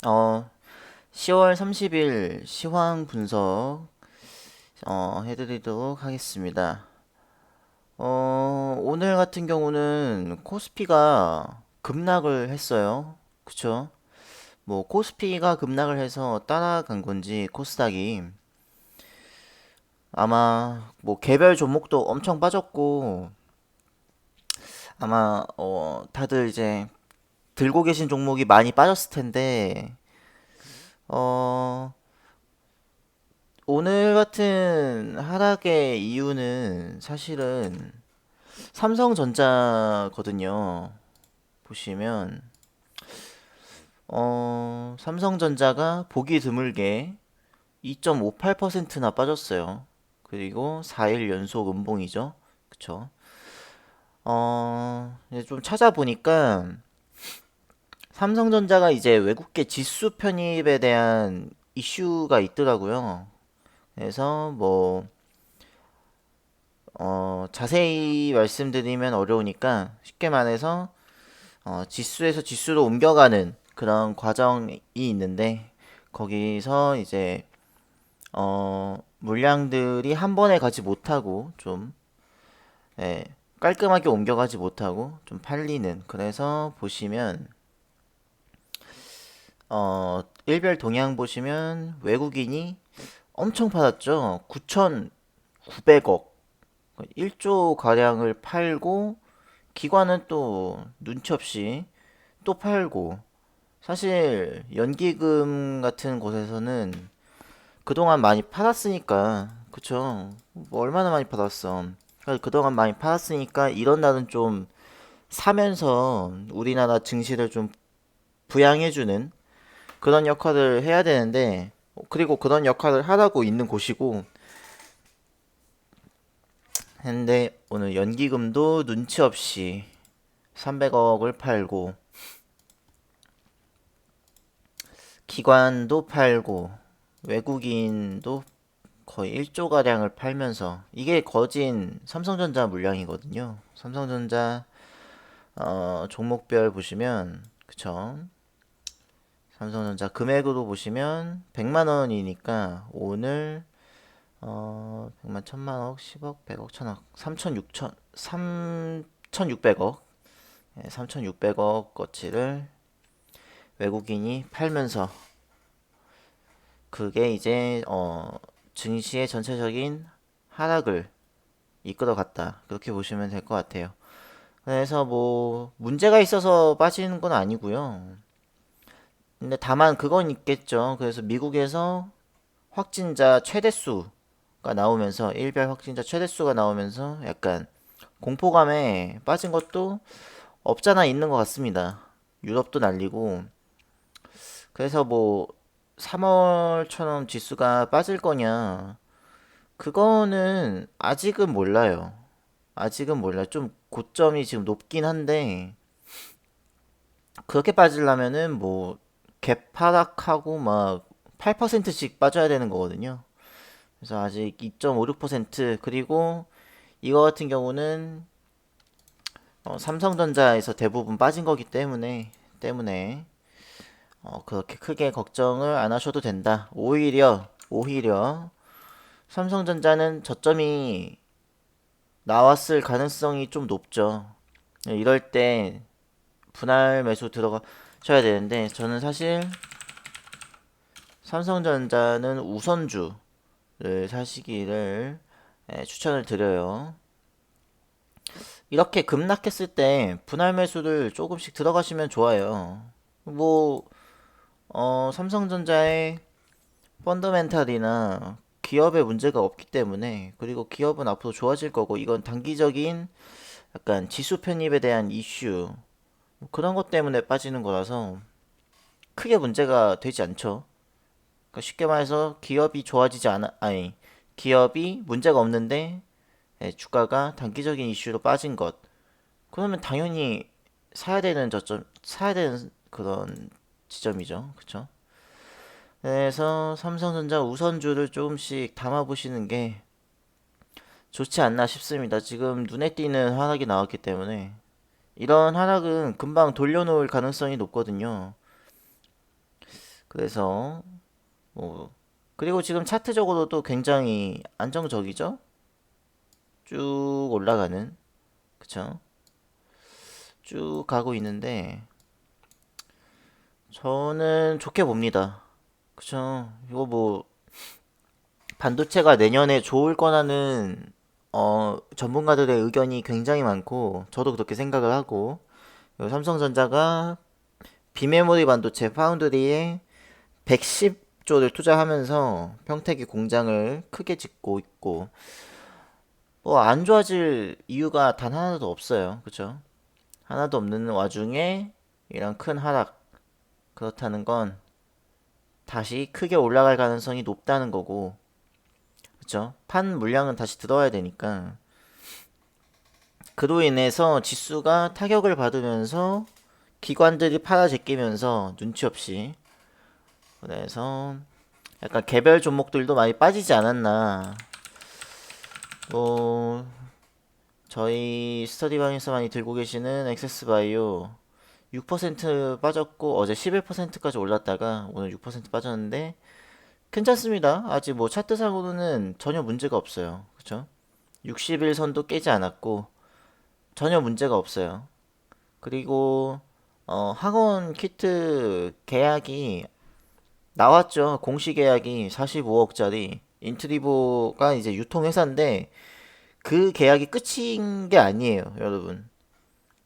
어, 10월 30일 시황 분석 해드리도록 하겠습니다. 오늘 같은 경우는 코스피가 급락을 했어요. 그쵸? 뭐 코스피가 급락을 해서 따라간 건지 코스닥이 아마 뭐 개별 종목도 엄청 빠졌고 아마 다들 이제 들고 계신 종목이 많이 빠졌을 텐데 어 오늘 같은 하락의 이유는 사실은 삼성전자거든요. 보시면 삼성전자가 보기 드물게 2.58%나 빠졌어요. 그리고 4일 연속 음봉이죠. 그쵸? 이제 좀 찾아보니까 삼성전자가 이제 외국계 지수 편입에 대한 이슈가 있더라고요. 그래서 뭐 자세히 말씀드리면 어려우니까 쉽게 말해서 지수에서 지수로 옮겨가는 그런 과정이 있는데 거기서 이제 물량들이 한 번에 가지 못하고 좀 예, 깔끔하게 옮겨가지 못하고 좀 팔리는 그래서 보시면 일별 동향 보시면 외국인이 엄청 팔았죠. 9,900억 1조 가량을 팔고 기관은 또 눈치 없이 또 팔고 사실 연기금 같은 곳에서는 그동안 많이 팔았으니까 그쵸 뭐 얼마나 많이 팔았어 그동안 많이 팔았으니까 이런 날은 좀 사면서 우리나라 증시를 좀 부양해주는 그런 역할을 해야 되는데 그리고 그런 역할을 하라고 있는 곳이고 근데 오늘 연기금도 눈치 없이 300억을 팔고 기관도 팔고 외국인도 거의 1조 가량을 팔면서 이게 거진 삼성전자 물량이거든요. 삼성전자 종목별 보시면 그쵸? 삼성전자 금액으로 보시면 100만 원이니까 오늘 100만, 1000만억, 10억, 100억, 1000억, 3600억 3600억 거치를 외국인이 팔면서 그게 이제 증시의 전체적인 하락을 이끌어갔다. 그렇게 보시면 될 것 같아요. 그래서 뭐 문제가 있어서 빠지는 건 아니고요. 근데 다만 그건 있겠죠. 그래서 미국에서 확진자 최대수가 나오면서 일별 확진자 최대수가 나오면서 약간 공포감에 빠진 것도 없잖아 있는 것 같습니다. 유럽도 날리고 그래서 뭐 3월처럼 지수가 빠질 거냐 그거는 아직은 몰라요. 아직은 몰라요. 좀 고점이 지금 높긴 한데 그렇게 빠지려면은 뭐 개파락하고 막 8%씩 빠져야 되는 거거든요. 그래서 아직 2.56% 그리고 이거 같은 경우는 삼성전자에서 대부분 빠진 거기 때문에 그렇게 크게 걱정을 안 하셔도 된다. 오히려 삼성전자는 저점이 나왔을 가능성이 좀 높죠. 이럴 때 분할 매수 들어가셔야 되는데 저는 사실 삼성전자는 우선주를 사시기를 추천을 드려요. 이렇게 급락했을 때 분할 매수를 조금씩 들어가시면 좋아요. 뭐 삼성전자의 펀더멘탈이나 기업의 문제가 없기 때문에 그리고 기업은 앞으로 좋아질 거고 이건 단기적인 약간 지수 편입에 대한 이슈 뭐 그런 것 때문에 빠지는 거라서 크게 문제가 되지 않죠. 그러니까 쉽게 말해서 기업이 좋아지지 않아, 아니, 기업이 문제가 없는데 주가가 단기적인 이슈로 빠진 것. 그러면 당연히 사야 되는 그런 지점이죠. 그쵸? 그래서 삼성전자 우선주를 조금씩 담아보시는 게 좋지 않나 싶습니다. 지금 눈에 띄는 하락이 나왔기 때문에 이런 하락은 금방 돌려놓을 가능성이 높거든요. 그래서 뭐 그리고 지금 차트적으로도 굉장히 안정적이죠? 쭉 올라가는, 그쵸? 쭉 가고 있는데 저는 좋게 봅니다. 그쵸? 이거 뭐 반도체가 내년에 좋을 거라는 전문가들의 의견이 굉장히 많고 저도 그렇게 생각을 하고, 그리고 삼성전자가 비메모리 반도체 파운드리에 110조를 투자하면서 평택에 공장을 크게 짓고 있고, 뭐 안 좋아질 이유가 단 하나도 없어요. 그쵸? 하나도 없는 와중에 이런 큰 하락, 그렇다는 건 다시 크게 올라갈 가능성이 높다는 거고, 그쵸? 판 물량은 다시 들어와야 되니까. 그로 인해서 지수가 타격을 받으면서 기관들이 팔아 제끼면서 눈치 없이, 그래서 약간 개별 종목들도 많이 빠지지 않았나. 뭐 저희 스터디방에서 많이 들고 계시는 엑세스바이오 6% 빠졌고 어제 11%까지 올랐다가 오늘 6% 빠졌는데 괜찮습니다. 아직 뭐 차트상으로는 전혀 문제가 없어요. 그쵸? 60일선도 깨지 않았고 전혀 문제가 없어요. 그리고 학원 키트 계약이 나왔죠. 공시 계약이 45억짜리 인트리보가 이제 유통회사인데 그 계약이 끝인 게 아니에요, 여러분.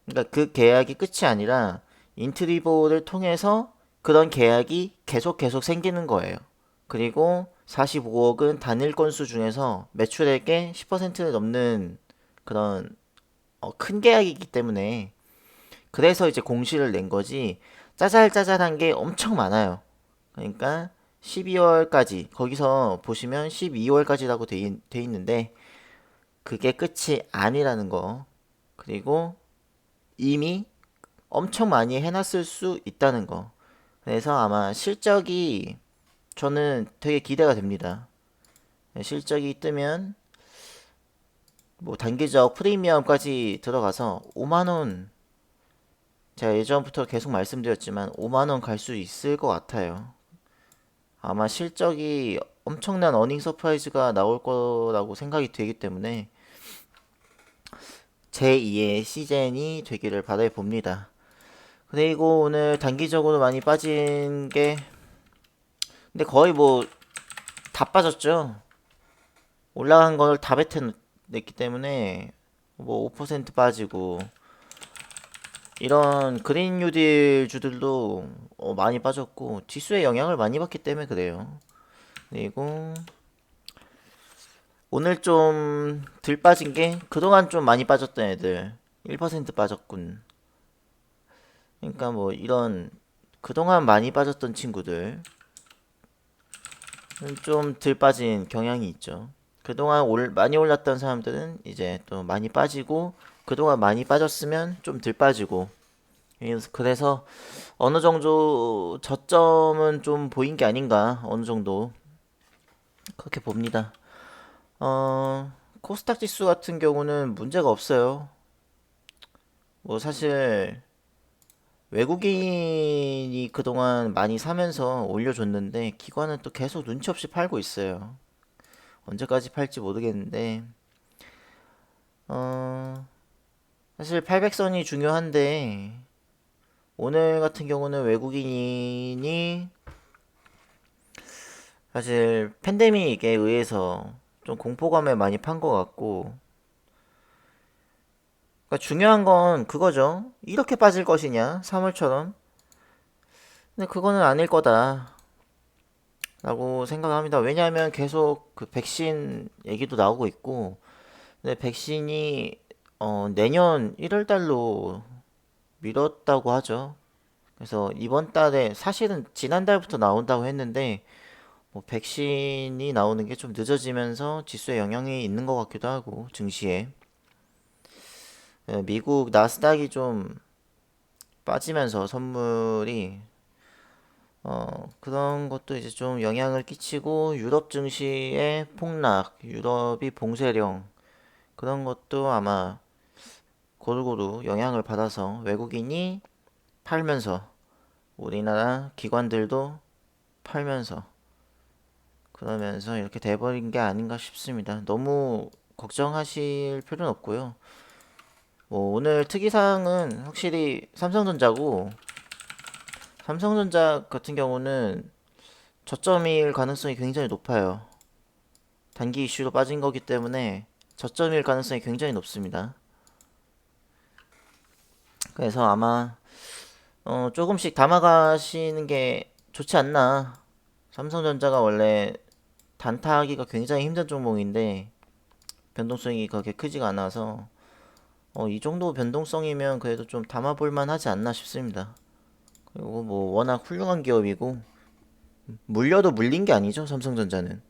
그러니까 그 계약이 끝이 아니라 인트리보를 통해서 그런 계약이 계속 생기는 거예요. 그리고 45억은 단일 건수 중에서 매출액의 10%를 넘는 그런 큰 계약이기 때문에 그래서 이제 공시를 낸 거지. 짜잘짜잘한 게 엄청 많아요. 그러니까 12월까지 거기서 보시면 12월까지라고 돼 있는데 그게 끝이 아니라는 거. 그리고 이미 엄청 많이 해놨을 수 있다는 거. 그래서 아마 실적이 저는 되게 기대가 됩니다. 실적이 뜨면 뭐 단기적 프리미엄까지 들어가서 5만 원, 제가 예전부터 계속 말씀드렸지만 5만 원 갈 수 있을 것 같아요. 아마 실적이 엄청난 어닝 서프라이즈가 나올 거라고 생각이 되기 때문에 제2의 시즌이 되기를 바라 봅니다. 그리고 오늘 단기적으로 많이 빠진 게 근데 거의 뭐 다 빠졌죠. 올라간 걸 다 뱉어냈기 때문에 뭐 5% 빠지고 이런 그린 뉴딜 주들도 많이 빠졌고 지수에 영향을 많이 받기 때문에 그래요. 그리고 오늘 좀 덜 빠진 게 그동안 좀 많이 빠졌던 애들 1% 빠졌군. 그러니까 뭐 이런 그동안 많이 빠졌던 친구들 좀 덜 빠진 경향이 있죠. 그동안 많이 올랐던 사람들은 이제 또 많이 빠지고 그동안 많이 빠졌으면 좀 덜 빠지고 그래서 어느 정도 저점은 좀 보인 게 아닌가 어느 정도 그렇게 봅니다. 코스닥 지수 같은 경우는 문제가 없어요. 뭐 사실 외국인이 그동안 많이 사면서 올려줬는데 기관은 또 계속 눈치 없이 팔고 있어요. 언제까지 팔지 모르겠는데 어, 사실 800선이 중요한데 오늘 같은 경우는 외국인이 사실 팬데믹에 의해서 좀 공포감에 많이 판 것 같고 그러니까 중요한 건 그거죠. 이렇게 빠질 것이냐 3월처럼. 근데 그거는 아닐 거다 라고 생각합니다. 왜냐하면 계속 그 백신 얘기도 나오고 있고 근데 백신이 내년 1월 달로 미뤘다고 하죠. 그래서 이번 달에 사실은 지난달부터 나온다고 했는데 뭐 백신이 나오는 게 좀 늦어지면서 지수에 영향이 있는 것 같기도 하고 증시에 미국 나스닥이 좀 빠지면서 선물이 그런 것도 이제 좀 영향을 끼치고 유럽 증시의 폭락, 유럽이 봉쇄령 그런 것도 아마 고루고루 영향을 받아서 외국인이 팔면서 우리나라 기관들도 팔면서 그러면서 이렇게 돼버린 게 아닌가 싶습니다. 너무 걱정하실 필요는 없고요. 뭐 오늘 특이사항은 확실히 삼성전자고, 삼성전자 같은 경우는 저점일 가능성이 굉장히 높아요. 단기 이슈로 빠진 거기 때문에 저점일 가능성이 굉장히 높습니다. 그래서 아마 조금씩 담아가시는 게 좋지 않나. 삼성전자가 원래 단타하기가 굉장히 힘든 종목인데 변동성이 그렇게 크지가 않아서 이 정도 변동성이면 그래도 좀 담아볼만 하지 않나 싶습니다. 그리고 뭐 워낙 훌륭한 기업이고 물려도 물린 게 아니죠, 삼성전자는.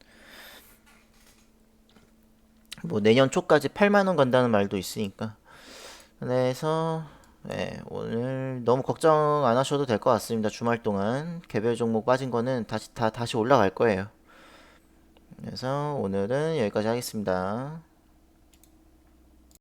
뭐 내년 초까지 8만 원 간다는 말도 있으니까. 그래서 네, 오늘 너무 걱정 안 하셔도 될 것 같습니다. 주말 동안 개별 종목 빠진 거는 다시 올라갈 거예요. 그래서 오늘은 여기까지 하겠습니다.